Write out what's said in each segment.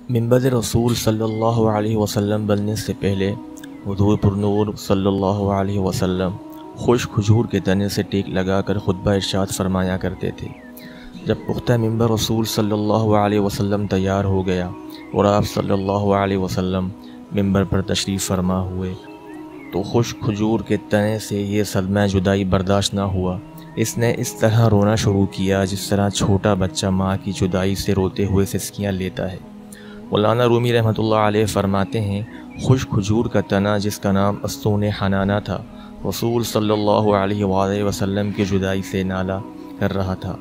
منبر رسول صلی اللہ علیہ وسلم بننے سے پہلے حضور پرنور صلی اللہ علیہ وسلم خشک کھجور کے تنے سے ٹیک لگا کر خطبہ ارشاد فرمایا کرتے تھے۔ جب پختہ منبر رسول صلی اللہ علیہ وسلم تیار ہو گیا اور آپ صلی اللہ علیہ وسلم منبر پر تشریف فرما ہوئے تو خشک کھجور کے تنے سے یہ صدمہ جدائی برداشت نہ ہوا۔ اس نے اس طرح رونا شروع کیا جس طرح چھوٹا بچہ ماں کی جدائی سے روتے ہوئے سسکیاں لیتا ہے۔ مولانا رومی رحمۃ اللہ علیہ فرماتے ہیں، خشک کھجور کا تنا جس کا نام استون حنانہ تھا، رسول صلی اللہ علیہ وآلہ وسلم کی جدائی سے نالہ کر رہا تھا۔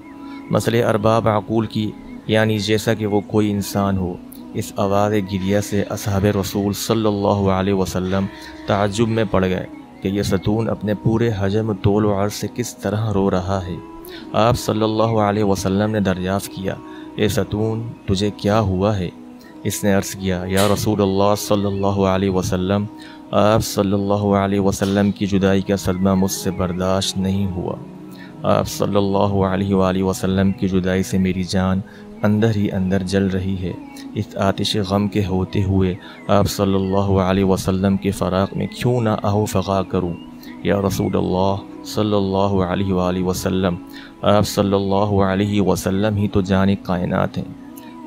مسئلہ ارباب عقول کی، یعنی جیسا کہ وہ کوئی انسان ہو۔ اس آواز گریہ سے اصحاب رسول صلی اللہ علیہ وسلم تعجب میں پڑ گئے کہ یہ ستون اپنے پورے حجم طول و عرض سے کس طرح رو رہا ہے۔ آپ صلی اللہ علیہ وسلم نے دریافت کیا، اے ستون تجھے کیا ہوا ہے؟ اس نے عرض کیا، یا رسول اللہ صلی اللہ علیہ وسلم، آپ صلی اللہ علیہ وسلم کی جدائی کا صدمہ مجھ سے برداشت نہیں ہوا۔ آپ صلی اللہ علیہ وآلہ وسلم کی جدائی سے میری جان اندر ہی اندر جل رہی ہے۔ اس آتش غم کے ہوتے ہوئے آپ صلی اللہ علیہ وسلم کے فراق میں کیوں نہ آہو فغا کروں؟ یا رسول اللہ صلی اللہ علیہ وآلہ وسلم، آپ صلی اللہ علیہ وسلم ہی تو جان کائنات ہیں۔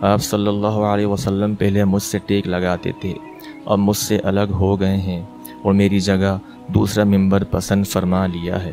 آپ صلی اللہ علیہ وسلم پہلے مجھ سے ٹیک لگاتے تھے، اب مجھ سے الگ ہو گئے ہیں اور میری جگہ دوسرا منبر پسند فرما لیا ہے۔